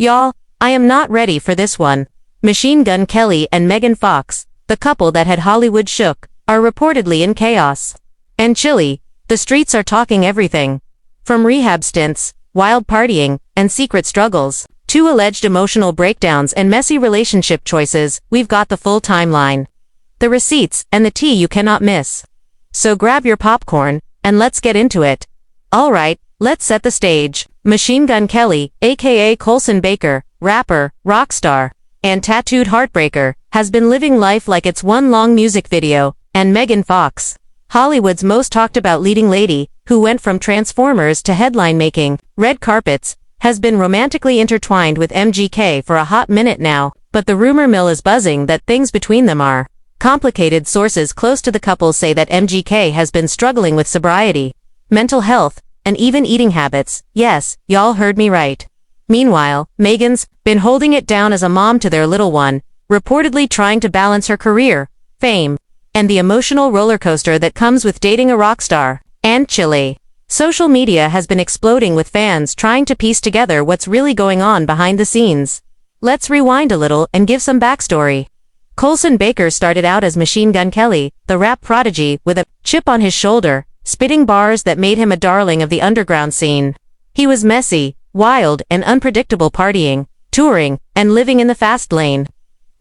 Y'all, I am not ready for this one. Machine Gun Kelly and Megan Fox, the couple that had Hollywood shook, are reportedly in chaos. And Chile, the streets are talking everything. From rehab stints, wild partying, and secret struggles, to alleged emotional breakdowns and messy relationship choices, we've got the full timeline. The receipts and the tea you cannot miss. So grab your popcorn, and let's get into it. Alright, let's set the stage. Machine Gun Kelly, aka Colson Baker, rapper, rock star, and tattooed heartbreaker, has been living life like it's one long music video, and Megan Fox, Hollywood's most talked about leading lady, who went from Transformers to headline making, red carpets, has been romantically intertwined with MGK for a hot minute now, but the rumor mill is buzzing that things between them are complicated. Sources close to the couple say that MGK has been struggling with sobriety, mental health, and even eating habits. Yes, y'all heard me right. Meanwhile, Megan's been holding it down as a mom to their little one, reportedly trying to balance her career, fame, and the emotional roller coaster that comes with dating a rock star. And Chile. Social media has been exploding with fans trying to piece together what's really going on behind the scenes. Let's rewind a little and give some backstory. Colson Baker started out as Machine Gun Kelly, the rap prodigy, with a chip on his shoulder, spitting bars that made him a darling of the underground scene. He was messy, wild, and unpredictable, partying, touring, and living in the fast lane.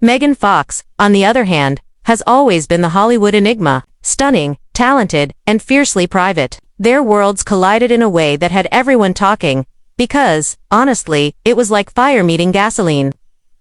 Megan Fox, on the other hand, has always been the Hollywood enigma, stunning, talented, and fiercely private. Their worlds collided in a way that had everyone talking, because, honestly, it was like fire meeting gasoline.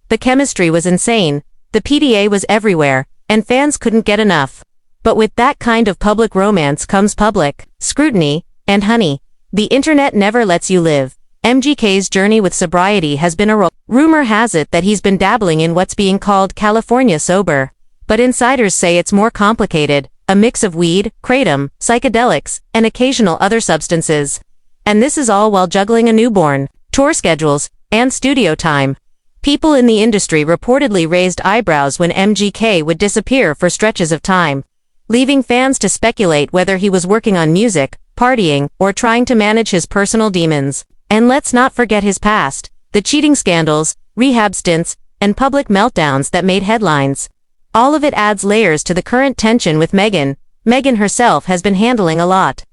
The chemistry was insane, the PDA was everywhere, and fans couldn't get enough. But with that kind of public romance comes public scrutiny, and honey, the internet never lets you live. MGK's journey with sobriety has been a roll. Rumor has it that he's been dabbling in what's being called California sober. But insiders say it's more complicated, a mix of weed, kratom, psychedelics, and occasional other substances. And this is all while juggling a newborn, tour schedules, and studio time. People in the industry reportedly raised eyebrows when MGK would disappear for stretches of time, leaving fans to speculate whether he was working on music, partying, or trying to manage his personal demons. And let's not forget his past, the cheating scandals, rehab stints, and public meltdowns that made headlines. All of it adds layers to the current tension with Megan. Megan herself has been handling a lot.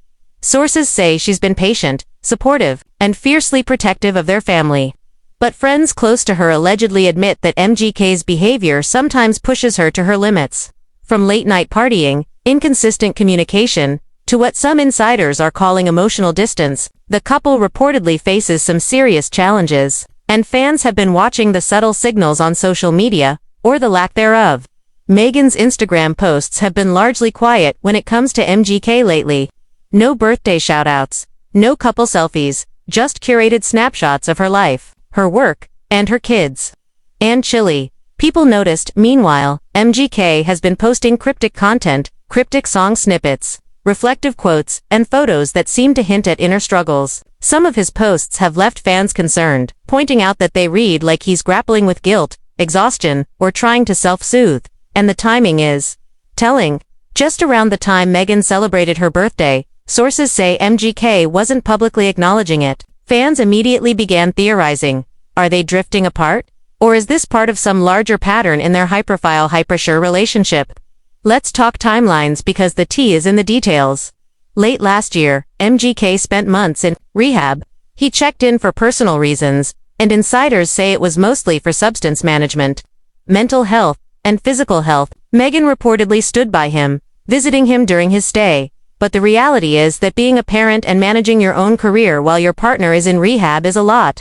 Sources say she's been patient, supportive, and fiercely protective of their family. But friends close to her allegedly admit that MGK's behavior sometimes pushes her to her limits. From late-night partying, inconsistent communication, to what some insiders are calling emotional distance, the couple reportedly faces some serious challenges, and fans have been watching the subtle signals on social media, or the lack thereof. Megan's Instagram posts have been largely quiet when it comes to MGK lately. No birthday shoutouts, no couple selfies, just curated snapshots of her life, her work, and her kids. And Chile. People noticed, meanwhile, MGK has been posting cryptic content, cryptic song snippets, reflective quotes, and photos that seem to hint at inner struggles. Some of his posts have left fans concerned, pointing out that they read like he's grappling with guilt, exhaustion, or trying to self-soothe. And the timing is telling. Just around the time Megan celebrated her birthday, sources say MGK wasn't publicly acknowledging it. Fans immediately began theorizing. Are they drifting apart? Or is this part of some larger pattern in their high-profile, hyper-sure relationship? Let's talk timelines because the tea is in the details. Late last year, MGK spent months in rehab. He checked in for personal reasons, and insiders say it was mostly for substance management, mental health, and physical health. Megan reportedly stood by him, visiting him during his stay. But the reality is that being a parent and managing your own career while your partner is in rehab is a lot.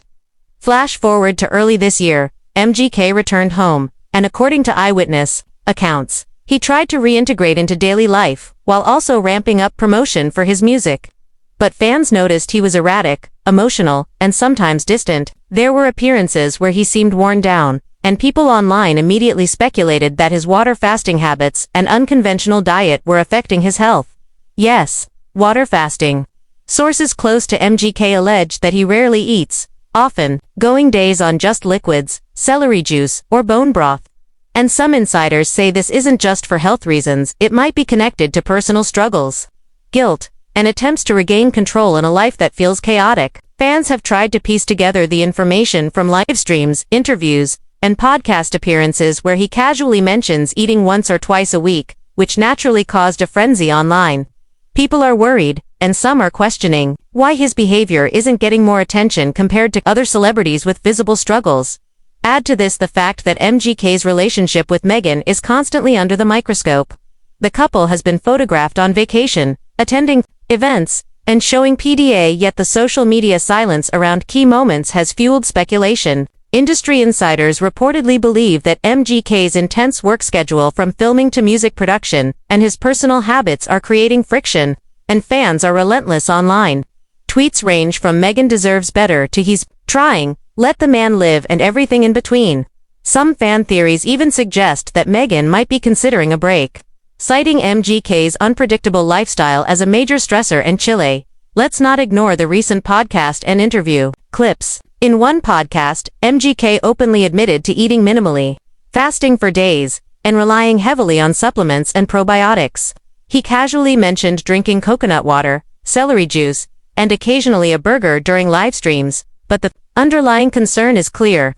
Flash forward to early this year, MGK returned home, and according to eyewitness accounts, he tried to reintegrate into daily life, while also ramping up promotion for his music. But fans noticed he was erratic, emotional, and sometimes distant. There were appearances where he seemed worn down, and people online immediately speculated that his water fasting habits and unconventional diet were affecting his health. Yes, water fasting. Sources close to MGK allege that he rarely eats, often going days on just liquids, celery juice, or bone broth. And some insiders say this isn't just for health reasons, it might be connected to personal struggles, guilt, and attempts to regain control in a life that feels chaotic. Fans have tried to piece together the information from live streams, interviews, and podcast appearances where he casually mentions eating once or twice a week, which naturally caused a frenzy online. People are worried, and some are questioning why his behavior isn't getting more attention compared to other celebrities with visible struggles. Add to this the fact that MGK's relationship with Meghan is constantly under the microscope. The couple has been photographed on vacation, attending events, and showing PDA, yet the social media silence around key moments has fueled speculation. Industry insiders reportedly believe that MGK's intense work schedule from filming to music production and his personal habits are creating friction, and fans are relentless online. Tweets range from "Meghan deserves better" to "he's trying, let the man live" and everything in between. Some fan theories even suggest that Meghan might be considering a break, citing MGK's unpredictable lifestyle as a major stressor in Chile. Let's not ignore the recent podcast and interview clips. In one podcast, MGK openly admitted to eating minimally, fasting for days, and relying heavily on supplements and probiotics. He casually mentioned drinking coconut water, celery juice, and occasionally a burger during live streams, but the underlying concern is clear.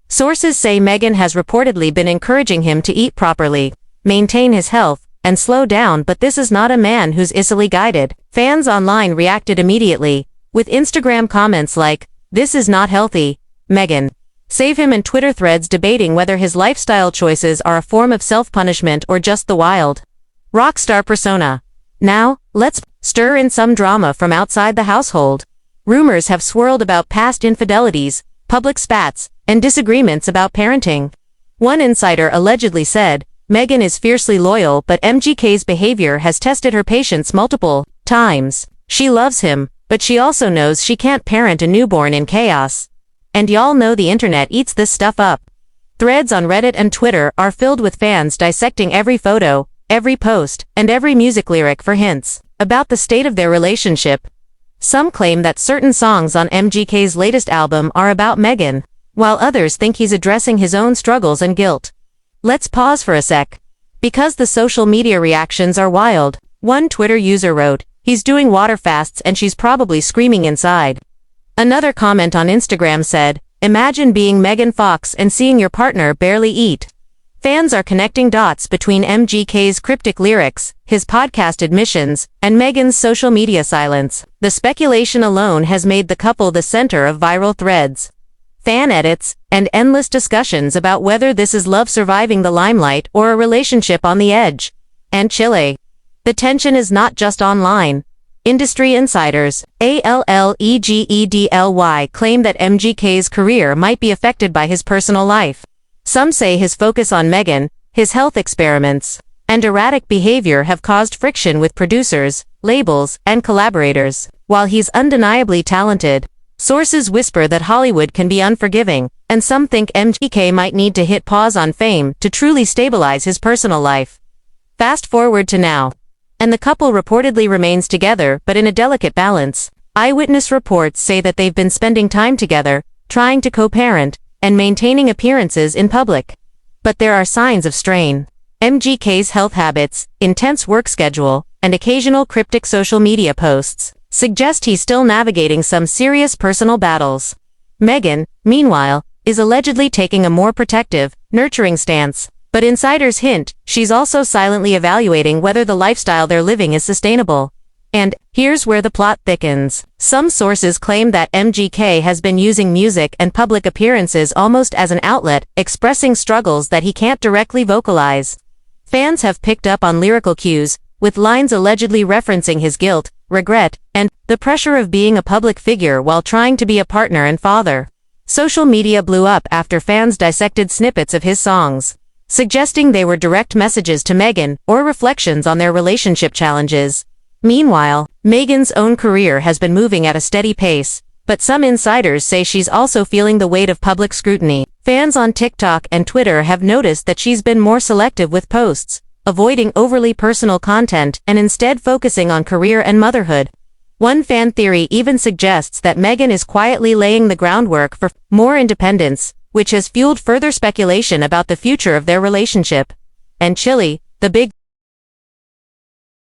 Sources say Meghan has reportedly been encouraging him to eat properly, maintain his health, and slow down, but this is not a man who's easily guided. Fans online reacted immediately, with Instagram comments like, "This is not healthy, Meghan. Save him," and Twitter threads debating whether his lifestyle choices are a form of self-punishment or just the wild rock star persona. Now, let's stir in some drama from outside the household. Rumors have swirled about past infidelities, public spats, and disagreements about parenting. One insider allegedly said, "Meghan is fiercely loyal, but MGK's behavior has tested her patience multiple times. She loves him, but she also knows she can't parent a newborn in chaos." And y'all know the internet eats this stuff up. Threads on Reddit and Twitter are filled with fans dissecting every photo, every post, and every music lyric for hints about the state of their relationship. Some claim that certain songs on MGK's latest album are about Meghan, while others think he's addressing his own struggles and guilt. Let's pause for a sec, because the social media reactions are wild. One Twitter user wrote, "He's doing water fasts and she's probably screaming inside." Another comment on Instagram said, "Imagine being Megan Fox and seeing your partner barely eat." Fans are connecting dots between MGK's cryptic lyrics, his podcast admissions, and Meghan's social media silence. The speculation alone has made the couple the center of viral threads, fan edits, and endless discussions about whether this is love surviving the limelight or a relationship on the edge. And Chile. The tension is not just online. Industry insiders, ALLEGEDLY, claim that MGK's career might be affected by his personal life. Some say his focus on Meghan, his health experiments, and erratic behavior have caused friction with producers, labels, and collaborators. While he's undeniably talented, sources whisper that Hollywood can be unforgiving, and some think MGK might need to hit pause on fame to truly stabilize his personal life. Fast forward to now, and the couple reportedly remains together but in a delicate balance. Eyewitness reports say that they've been spending time together, trying to co-parent, and maintaining appearances in public. But there are signs of strain. MGK's health habits, intense work schedule, and occasional cryptic social media posts suggest he's still navigating some serious personal battles. Meghan, meanwhile, is allegedly taking a more protective, nurturing stance, but insiders hint she's also silently evaluating whether the lifestyle they're living is sustainable. And here's where the plot thickens. Some sources claim that MGK has been using music and public appearances almost as an outlet, expressing struggles that he can't directly vocalize. Fans have picked up on lyrical cues, with lines allegedly referencing his guilt, regret, and the pressure of being a public figure while trying to be a partner and father. Social media blew up after fans dissected snippets of his songs, suggesting they were direct messages to Meghan or reflections on their relationship challenges. Meanwhile, Meghan's own career has been moving at a steady pace, but some insiders say she's also feeling the weight of public scrutiny. Fans on TikTok and Twitter have noticed that she's been more selective with posts, avoiding overly personal content and instead focusing on career and motherhood. One fan theory even suggests that Meghan is quietly laying the groundwork for more independence, which has fueled further speculation about the future of their relationship. And Chile, the big